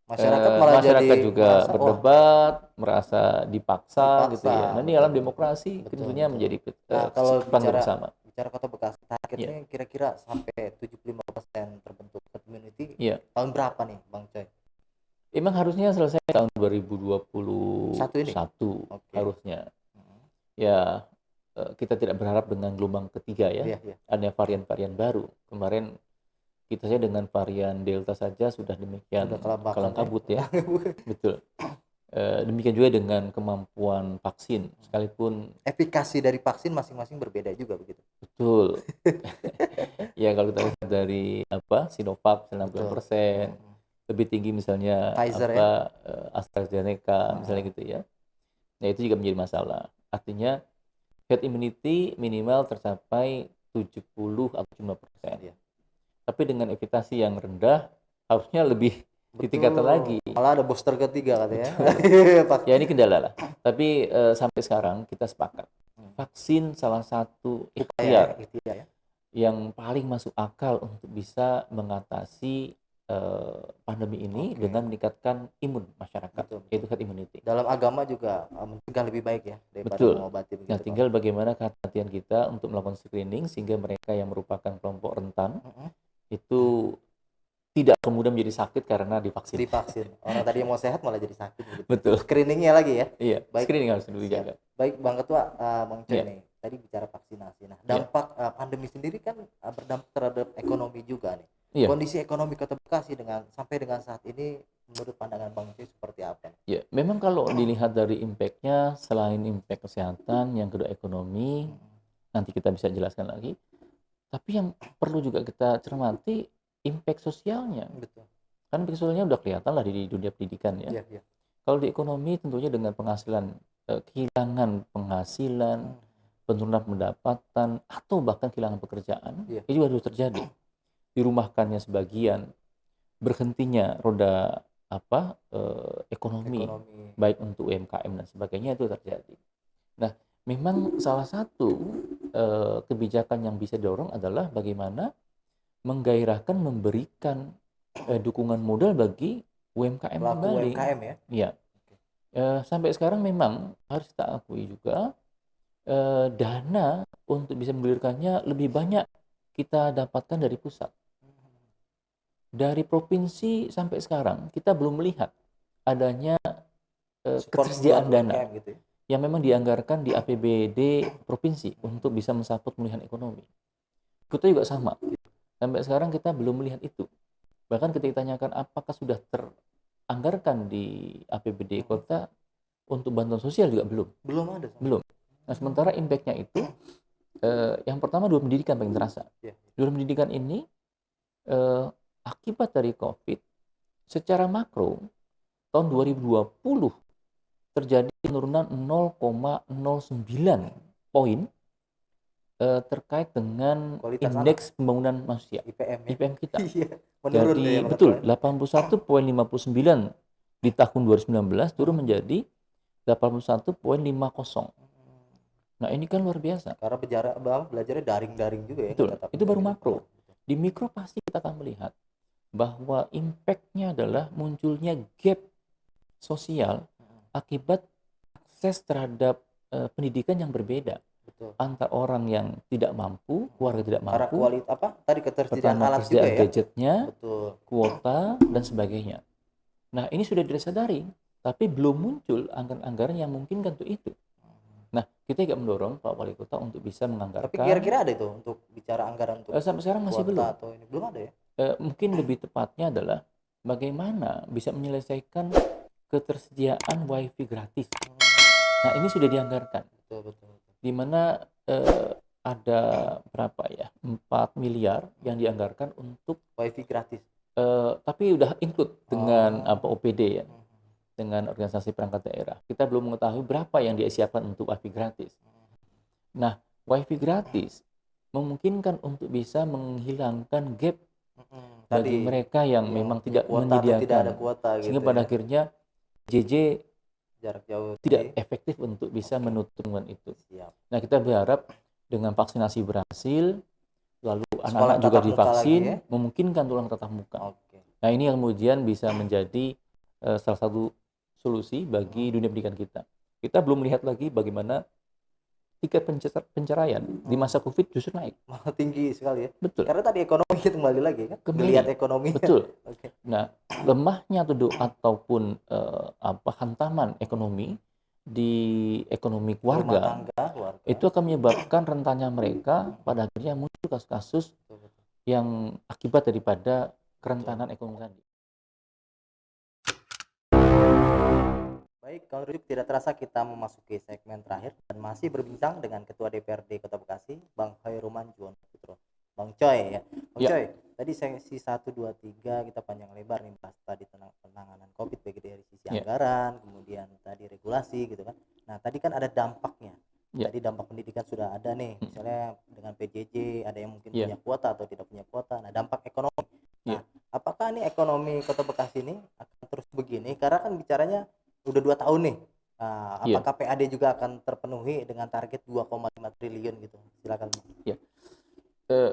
Masyarakat malah masyarakat jadi juga merasa, berdebat, merasa dipaksa gitu ya. Nah, ini betul. dalam demokrasi tentunya menjadi Nah, kalau kesepakatan bersama. bicara Kota Bekasi, targetnya kira-kira sampai 75% terbentuk herd immunity Iya. tahun berapa nih, Bang Coy? Emang harusnya selesai tahun 2021 harusnya. Ya, kita tidak berharap dengan gelombang ketiga ya. Iya. Ada varian-varian baru. Kemarin kita saja dengan varian Delta saja sudah demikian kalang kabut ya. Betul. Demikian juga dengan kemampuan vaksin, sekalipun Efikasi dari vaksin masing-masing berbeda juga begitu. betul. Ya kalau kita lihat dari Sinovac 60%, lebih tinggi misalnya Pfizer AstraZeneca misalnya gitu ya. Nah, itu juga menjadi masalah. Artinya herd immunity minimal tercapai 70 atau 5%. Tapi dengan efikasi yang rendah harusnya lebih ditingkatkan lagi. Malah ada booster ketiga katanya. Ya ini kendala lah. Tapi sampai sekarang kita sepakat. Vaksin salah satu ikhtiar yang paling masuk akal untuk bisa mengatasi pandemi ini dengan meningkatkan imun masyarakat, yaitu herd immunity. Dalam agama juga mencegah lebih baik ya daripada mengobati. Nah, tinggal bagaimana kehati-hatian kita untuk melakukan screening sehingga mereka yang merupakan kelompok rentan itu tidak kemudian menjadi sakit karena divaksin. Orang tadi yang mau sehat malah jadi sakit. Gitu. Betul. Screeningnya lagi ya. Iya. Baik. Screening harus dulu dijaga. Baik, Bang Ketua, Bang Coy nih. Tadi bicara vaksinasi. Nah, dampak pandemi sendiri kan berdampak terhadap ekonomi juga nih. Iya. Kondisi ekonomi Kota Bekasi sampai dengan saat ini menurut pandangan Bang Coy seperti apa? Ya, memang kalau dilihat dari impact-nya selain impact kesehatan, yang kedua ekonomi, nanti kita bisa jelaskan lagi. Tapi yang perlu juga kita cermati impact sosialnya. Betul. Kan impact sosialnya udah kelihatan lah di dunia pendidikan ya. Iya. Kalau di ekonomi tentunya dengan penghasilan, kehilangan penghasilan, penurunan pendapatan, atau bahkan kehilangan pekerjaan, itu harus terjadi. Dirumahkannya sebagian, berhentinya roda ekonomi, baik untuk UMKM dan sebagainya itu terjadi. Nah, memang salah satu kebijakan yang bisa didorong adalah bagaimana menggairahkan, memberikan dukungan modal bagi UMKM kembali. UMKM ya? Iya. Sampai sekarang memang harus kita akui juga dana untuk bisa menggulirkannya lebih banyak kita dapatkan dari pusat. Dari provinsi sampai sekarang kita belum melihat adanya Support buat ketersediaan dana UMKM gitu ya. yang memang dianggarkan di APBD provinsi untuk bisa mensupport pemulihan ekonomi. Kita juga sama. Sampai sekarang kita belum melihat itu. Bahkan ketika ditanyakan apakah sudah teranggarkan di APBD kota untuk bantuan sosial juga belum. Belum ada sama. Belum. Nah, sementara impact-nya itu yang pertama dua pendidikan paling terasa. Iya. Dua pendidikan ini akibat dari COVID secara makro tahun 2020 terjadi penurunan 0,09 poin terkait dengan Kualitas indeks pembangunan manusia IPM ya. IPM kita. Iya, menurun Jadi deh ya betul masalahnya. 81,59 di tahun 2019 turun menjadi 81,50. Nah, ini kan luar biasa. Karena belajarnya daring-daring juga ya, Betul, nggak tatap itu baru muka. makro. Di mikro pasti kita akan melihat bahwa impact-nya adalah munculnya gap sosial akibat akses terhadap pendidikan yang berbeda. Betul. Antara orang yang tidak mampu, keluarga tidak Karena mampu, kualitas apa tadi ketersediaan pertama alat juga ketersediaan ya. gadgetnya, Betul. kuota, dan sebagainya. Nah, ini sudah disadari, tapi belum muncul anggaran-anggaran yang memungkinkan untuk itu. Nah, kita juga mendorong Pak Wali Kota untuk bisa Tapi menganggarkan. kira-kira ada itu untuk bicara anggaran untuk Sampai sekarang masih kuota belum. atau ini belum ada ya? Mungkin lebih tepatnya adalah bagaimana bisa menyelesaikan ketersediaan wifi gratis. Nah, ini sudah dianggarkan. Betul, betul, betul. Di mana ada berapa ya? 4 miliar yang dianggarkan untuk Wifi gratis. tapi udah include dengan OPD ya, Hmm. dengan organisasi perangkat daerah. Kita belum mengetahui berapa yang disiapkan untuk wifi gratis. Nah, wifi gratis memungkinkan untuk bisa menghilangkan gap bagi Tadi mereka yang yang memang punya tidak kuota atau tidak menyediakan, ada kuota sehingga gitu pada ya. akhirnya JJ Jarak jauh tidak tadi. efektif untuk bisa menutup dengan itu. Siap. Nah, kita berharap dengan vaksinasi berhasil, lalu Sekolah anak-anak juga tatap muka divaksin, lagi ya. memungkinkan tulang tatap muka. Oke. Nah, ini yang kemudian bisa menjadi salah satu solusi bagi dunia pendidikan kita. Kita belum melihat lagi bagaimana tingkat penceraian di masa COVID justru naik. Malah tinggi sekali ya. Betul. Karena tadi ekonomi kembali lagi kan. Melihat ekonomi. Betul. Oke. Nah, lemahnya ataupun hantaman ekonomi di ekonomi Rumah keluarga tangga, keluarga. itu akan menyebabkan rentannya mereka pada akhirnya muncul kasus-kasus Betul, betul. yang akibat daripada kerentanan ekonomi tadi. Baik, kalau Rujuk tidak terasa kita memasuki segmen terakhir dan masih berbincang dengan Ketua DPRD Kota Bekasi, Bang Khairuman Juwono Putro. Bang Coy ya. Bang Ya. Coy, tadi sesi 1, 2, 3 kita panjang lebar nih bahas tadi tentang penanganan COVID baik dari sisi Ya. anggaran, kemudian tadi regulasi gitu kan. Nah, tadi kan ada dampaknya. Ya. Tadi dampak pendidikan sudah ada nih, misalnya dengan PJJ, ada yang mungkin Ya. punya kuota atau tidak punya kuota. Nah, dampak ekonomi. Nah, Ya. apakah nih ekonomi Kota Bekasi ini akan terus begini? Karena kan bicaranya udah 2 tahun nih. Nah, Iya. apakah PAD juga akan terpenuhi dengan target 2,5 triliun gitu? Silakan.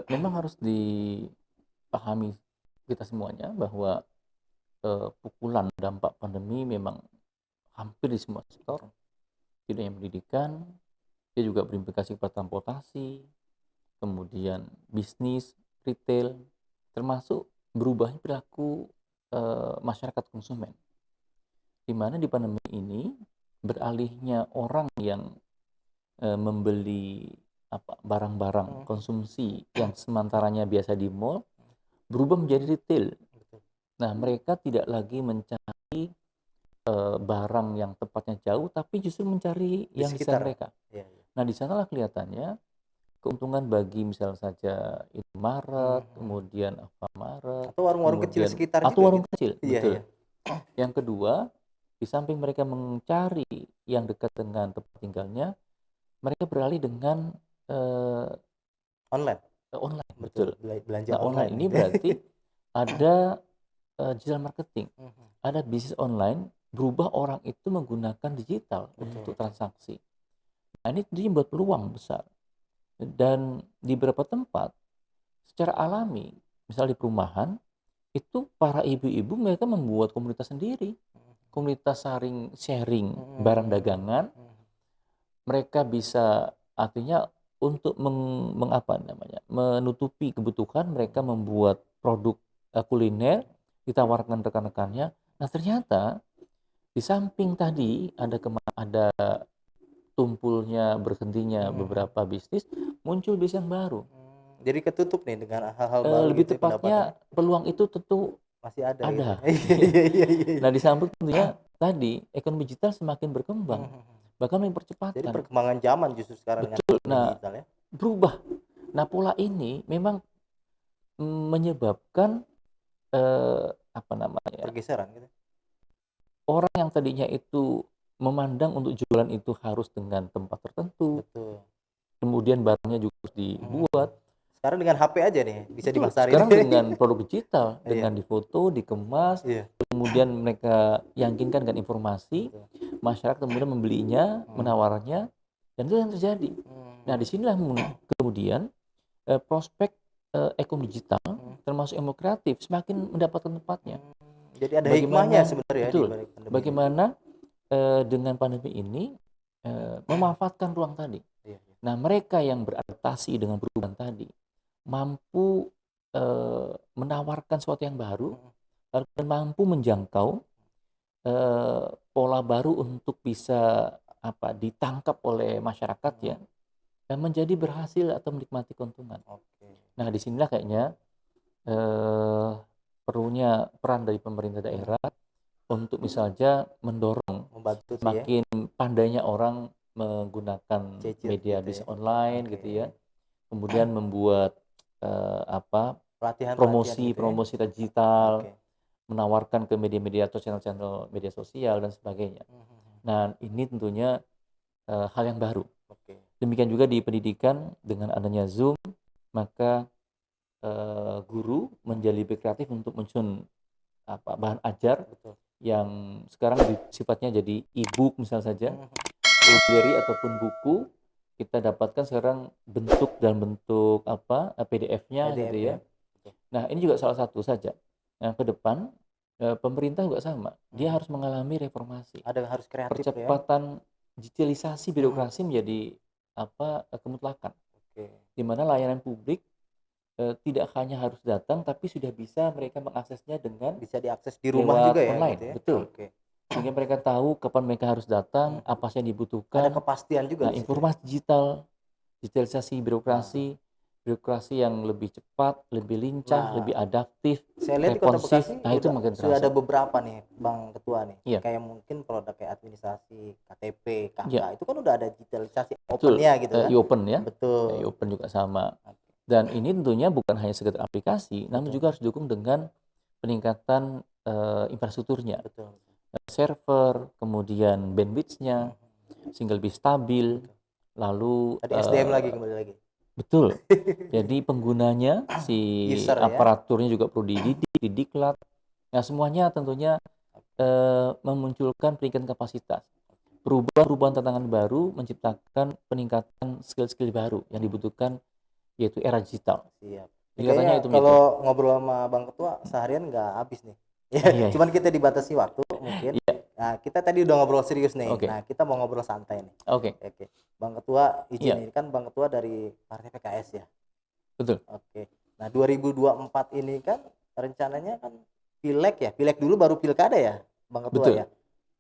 Memang harus dipahami kita semuanya bahwa pukulan dampak pandemi memang hampir di semua sektor, tidak hanya pendidikan, dia juga berimplikasi kepada transportasi, kemudian bisnis, retail, termasuk berubahnya perilaku masyarakat konsumen. Di mana di pandemi ini beralihnya orang yang membeli barang-barang konsumsi yang sementaranya biasa di mall berubah menjadi retail. Nah, mereka tidak lagi mencari barang yang tempatnya jauh, tapi justru mencari yang di sekitar mereka. Ya. Nah, di sanalah kelihatannya keuntungan bagi misalnya saja Indomaret, kemudian Alfamart, atau warung-warung kecil sekitar atau juga warung gitu. kecil, Iya, betul. iya. Yang kedua, di samping mereka mencari yang dekat dengan tempat tinggalnya, mereka beralih dengan online. Betul. Belanja Nah, online ini gitu. berarti ada digital marketing, ada bisnis online, berubah orang itu menggunakan digital untuk transaksi. Nah, ini tentunya buat peluang besar. Dan di beberapa tempat, secara alami, misalnya di perumahan, itu para ibu-ibu mereka membuat komunitas sendiri. Komunitas sharing barang dagangan. Mereka bisa Artinya untuk mengapa namanya, menutupi kebutuhan mereka membuat produk kuliner ditawarkan rekan-rekannya. Nah ternyata di samping tadi ada tumpulnya berhentinya beberapa bisnis, muncul bisnis yang baru. Jadi ketutup nih dengan hal-hal baru Lebih gitu ya pendapatannya tepatnya peluang itu tentu masih ada gitu ya. ada. Iya. Nah di samping tentunya tadi ekonomi digital semakin berkembang, Mhm. bahkan Jadi mempercepatkan. perkembangan zaman justru sekarang dengan Betul. ekonomi Nah digital ya. berubah. Nah pola ini memang menyebabkan apa namanya, Pergeseran gitu. orang yang tadinya itu memandang untuk jualan itu harus dengan tempat tertentu, Betul. kemudian barangnya juga harus Mhm. dibuat. Sekarang dengan HP aja nih bisa Betul, dimasarin. sekarang dengan produk digital, Iya. dengan difoto, dikemas, Iya. kemudian mereka yakinkan dengan informasi, Betul. masyarakat kemudian membelinya, menawarnya, dan itu yang terjadi. Nah, disinilah kemudian prospek ekonomi digital, termasuk ilmu kreatif, semakin mendapatkan tempatnya. Jadi ada hikmahnya Bagaimana, sebenarnya di betul, balik pandemi ini. bagaimana dengan pandemi ini memanfaatkan ruang tadi. Iya, iya. Nah, mereka yang beradaptasi dengan perubahan tadi mampu menawarkan sesuatu yang baru, dan mampu menjangkau pola baru untuk bisa ditangkap oleh masyarakat ya, dan menjadi berhasil atau menikmati keuntungan. Oke. Nah, disinilah kayaknya eh, perlunya peran dari pemerintah daerah untuk misalnya mendorong Membantu tuh ya. semakin pandainya orang menggunakan Cicit media gitu ya. bisnis online Oke. gitu ya, kemudian membuat Pelatihan-pelatihan gitu ya. promosi digital, Oke. menawarkan ke media-media atau channel-channel media sosial dan sebagainya. Nah, ini tentunya hal yang baru. Oke. Demikian juga di pendidikan dengan adanya Zoom, maka guru menjadi lebih kreatif untuk menyusun bahan ajar Betul. yang sekarang sifatnya jadi e-book misal saja, library ataupun buku kita dapatkan sekarang dalam bentuk PDF-nya gitu PDF ya. ya. Betul. Nah, ini juga salah satu saja. Nah, ke depan pemerintah juga sama. Dia harus mengalami reformasi. Ada yang harus kreatif ya. Percepatan digitalisasi birokrasi menjadi kemutlakan. Oke. Di mana layanan publik tidak hanya harus datang, tapi sudah bisa mereka mengaksesnya dengan Bisa diakses di rumah lewat juga ya online. gitu ya. Betul. Oke. Sehingga mereka tahu kapan mereka harus datang, apa yang Ada dibutuhkan. kepastian juga Nah, di situ ya. informasi digital, digitalisasi birokrasi yang lebih cepat, lebih lincah, Nah, lebih adaptif, saya lihat di Kota responsif. Bekasi Nah, itu udah makin sudah ada terasa. beberapa nih Bang Ketua nih. Iya, Kayak mungkin produk kayak administrasi, KTP, KK iya, itu kan udah ada digitalisasi betul. open-nya gitu kan. E-open ya, Betul. e-open juga sama. Oke. Dan ini tentunya bukan hanya sekedar aplikasi, namun Betul. juga harus didukung dengan peningkatan infrastrukturnya, Betul. server, kemudian bandwidth-nya, sehingga lebih stabil. Lalu Tadi SDM lagi kembali lagi. betul. Jadi penggunanya, si User ya. aparaturnya juga perlu dididik, didiklat. Nah, semuanya tentunya memunculkan peningkatan kapasitas. Perubahan tantangan baru menciptakan peningkatan skill-skill baru yang dibutuhkan, yaitu era digital. Siap. Ini Jadi kayaknya katanya itu. kalau ngobrol sama Bang Ketua seharian nggak habis nih. Ya, Iya, cuman kita dibatasi waktu mungkin. iya. Nah, kita tadi udah ngobrol serius nih. Oke, Nah, kita mau ngobrol santai nih. oke. Oke. Bang Ketua izin Iya, ini kan Bang Ketua dari Partai PKS ya. betul. Oke. Nah, 2024 ini kan rencananya kan pileg ya. Pileg dulu baru pilkada ya, Bang Ketua Betul. ya.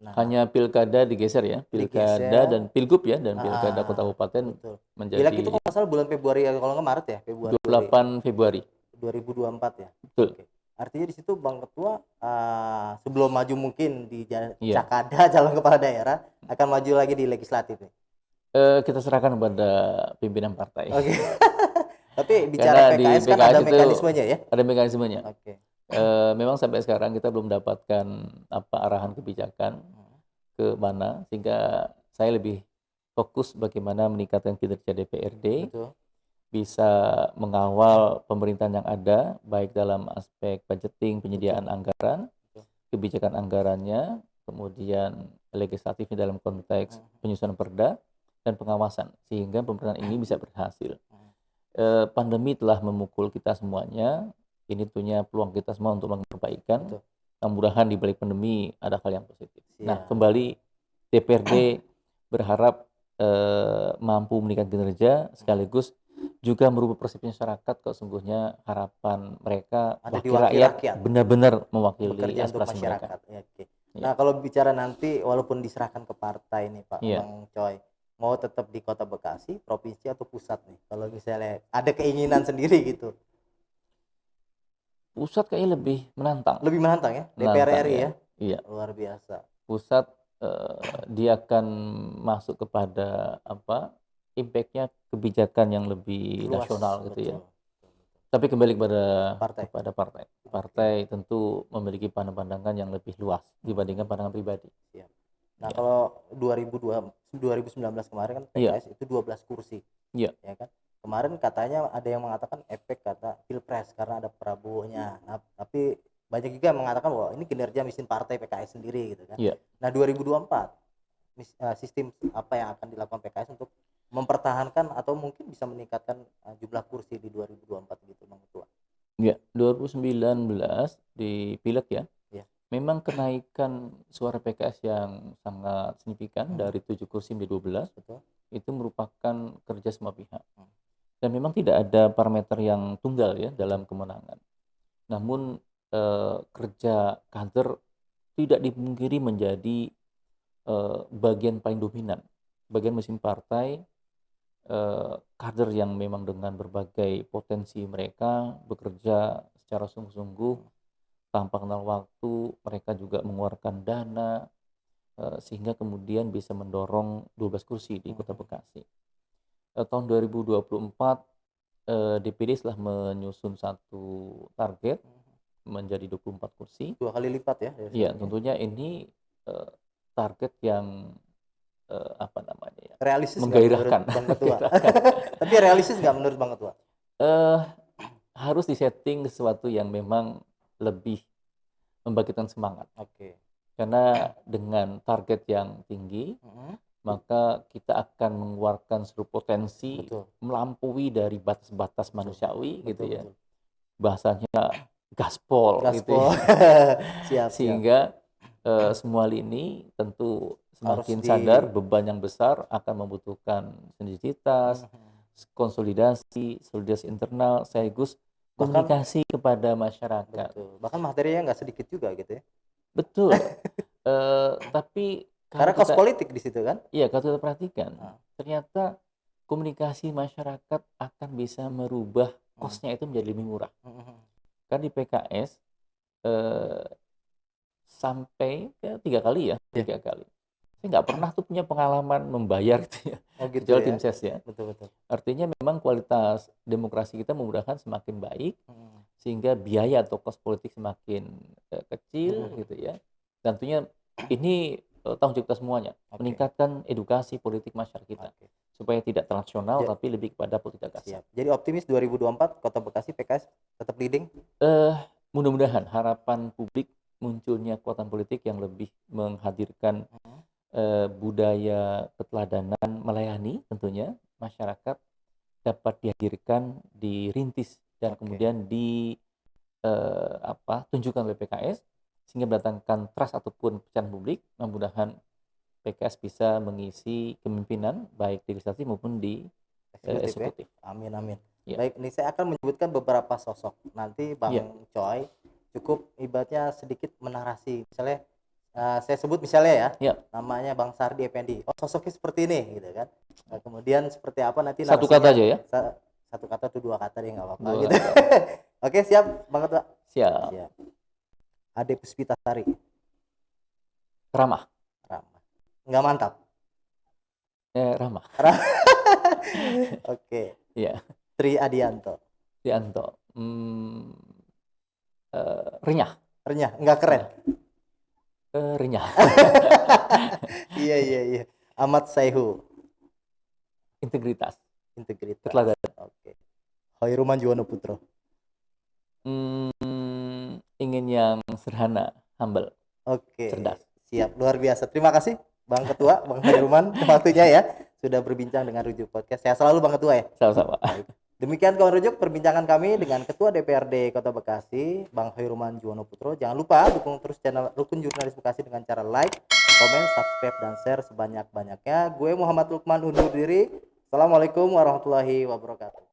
Nah, Hanya pilkada digeser ya, pilkada digeser. dan pilgub ya, dan pilkada kota kabupaten Betul. Pileg itu menjadi kalau nggak salah bulan Februari ya, kalau nggak Maret ya, Februari 28 Februari. 2024 ya. Betul. Oke. Artinya di situ Bang Ketua sebelum maju mungkin di Iya. Cakada calon kepala daerah akan maju lagi di legislatif nih. Kita serahkan kepada pimpinan partai. Oke. Tapi Karena bicara di PKS kan PKS ada itu mekanismenya ya. ada mekanismenya. Oke. Memang sampai sekarang kita belum mendapatkan arahan kebijakan ke mana, sehingga saya lebih fokus bagaimana meningkatkan kinerja DPRD, Betul. bisa mengawal pemerintahan yang ada, baik dalam aspek budgeting, penyediaan anggaran, kebijakan anggarannya, kemudian legislatifnya dalam konteks penyusunan perda, dan pengawasan, sehingga pemerintahan ini bisa berhasil. Pandemi telah memukul kita semuanya, ini tentunya peluang kita semua untuk melakukan perbaikan. Mudah-mudahan di balik pandemi ada hal yang positif. Nah, kembali DPRD berharap mampu meningkatkan kinerja, sekaligus juga merubah persepsi masyarakat kalau sungguhnya harapan mereka Ada di wakil wakil rakyat rakyat, benar-benar mewakili bekerja untuk aspirasi mereka. masyarakat. Ya, oke. Iya, Nah, kalau bicara nanti walaupun diserahkan ke partai nih Pak, iya. Bang Coy, mau tetap di Kota Bekasi, provinsi atau pusat nih? Kalau misalnya ada keinginan sendiri gitu. Pusat kayaknya lebih menantang, Lebih menantang ya, DPR menantang RI ya. ya. Iya, Luar biasa. pusat dia akan masuk kepada apa? Impact-nya kebijakan yang lebih Luas, nasional gitu ya. betul. Tapi kembali kepada Partai. partai. Oke, Partai tentu memiliki pandangan yang lebih luas dibandingkan pandangan pribadi. siap. Nah, Ya, kalau 2019 kemarin kan iya, PKS itu 12 kursi, iya, ya kan? Kemarin katanya ada yang mengatakan efek kata Pilpres karena ada Prabowo-nya. Nah, tapi banyak juga yang mengatakan bahwa ini kinerja mesin partai PKS sendiri gitu kan. iya. Nah, 2024 sistem apa yang akan dilakukan PKS untuk mempertahankan atau mungkin bisa meningkatkan jumlah kursi di 2024 gitu Bang Ketua. Ya, 2019 di Pileg ya, Ya. memang kenaikan suara PKS yang sangat signifikan dari 7 kursi menjadi 12 Betul. itu merupakan kerja semua pihak. Hmm. Dan memang tidak ada parameter yang tunggal ya dalam kemenangan. Namun kerja kader tidak dipungkiri menjadi bagian paling dominan. Bagian mesin partai, kader yang memang dengan berbagai potensi mereka bekerja secara sungguh-sungguh tanpa kenal waktu, mereka juga mengeluarkan dana sehingga kemudian bisa mendorong 12 kursi di Kota Bekasi. Tahun 2024 DPD telah menyusun satu target menjadi 24 kursi. 2 kali lipat ya dari Iya, sebelumnya. tentunya ini target yang apa namanya ya, Realistis nggak menurut menggairahkan. Bang Ketua? Menggairahkan. Tapi realistis nggak menurut Bang Ketua? Eh, harus disetting sesuatu yang memang lebih membangkitkan semangat. Oke. Karena dengan target yang tinggi, maka kita akan mengeluarkan seluruh potensi Betul. melampaui dari batas-batas manusiawi gitu Betul, ya. betul. Bahasanya gaspol gitu Gaspol. ya. Siap, siap. Sehingga semua lini tentu Harus semakin di sadar beban yang besar akan membutuhkan sinergitas, konsolidasi internal, sekaligus bahkan komunikasi kepada masyarakat. betul. Bahkan materinya nggak sedikit juga gitu ya. Betul. Tapi kalau Karena kos kita politik di situ kan. iya, kalau kita perhatikan, Nah, ternyata komunikasi masyarakat akan bisa merubah kosnya itu menjadi lebih murah. Kan di PKS sampai ke 3 kali ya, 3 kali. Saya nggak pernah tuh punya pengalaman membayar gitu ya, Oh gitu kecuali ya. tim ses ya. Betul, betul. Artinya memang kualitas demokrasi kita memudahkan semakin baik, sehingga biaya atau kos politik semakin kecil gitu ya. Dan tentunya ini tanggung jawab kita semuanya, meningkatkan edukasi politik masyarakat kita. Oke. Supaya tidak transaksional Ja- tapi lebih kepada politik gagasan. Siap. Jadi optimis 2024 Kota Bekasi PKS tetap leading. Mudah-mudahan harapan publik munculnya kekuatan politik yang lebih menghadirkan budaya keteladanan melayani tentunya masyarakat dapat dihadirkan, dirintis dan Oke. kemudian tunjukkan oleh PKS sehingga mendatangkan trust ataupun kepercayaan publik. Mudah-mudahan PKS bisa mengisi kepemimpinan baik di legislatif maupun di eksekutif. Ya? Amin, amin. Ya. Baik, ini saya akan menyebutkan beberapa sosok. Nanti Bang Ya. Coy cukup ibaratnya sedikit menarasi. Misalnya saya sebut misalnya ya, Ya. namanya Bang Sardi Effendi. Oh, sosoknya seperti ini gitu kan. Nah, kemudian seperti apa nanti Satu narasinya? kata aja ya. Satu kata atau 2 kata deh nggak apa-apa Dua gitu. kata. Oke, siap Bang Ketua. Siap. Siap. Ade Puspitasari. Ramah. Ramah. Nggak mantap. Ramah. Oke. Ya. Tri Adianto. Trianto. Renyah. Renyah, nggak keren. Renyah. Iya. Ahmad Saihu. Integritas. Keteladanan. Oke. Hoiruman Juwono Putro. Ingin yang sederhana, humble. Oke. Cerdas. Siap, luar biasa. Terima kasih Bang Ketua, Bang Hoiruman waktunya ya sudah berbincang dengan Rujuk Podcast. Saya selalu Bang Ketua ya. Sama-sama. Demikian kawan Rujuk perbincangan kami dengan Ketua DPRD Kota Bekasi, Bang Hoiruman Juwono Putro. Jangan lupa dukung terus channel Rukun Jurnalis Bekasi dengan cara like, komen, subscribe, dan share sebanyak-banyaknya. Gue Muhammad Lukman undur diri. Assalamualaikum warahmatullahi wabarakatuh.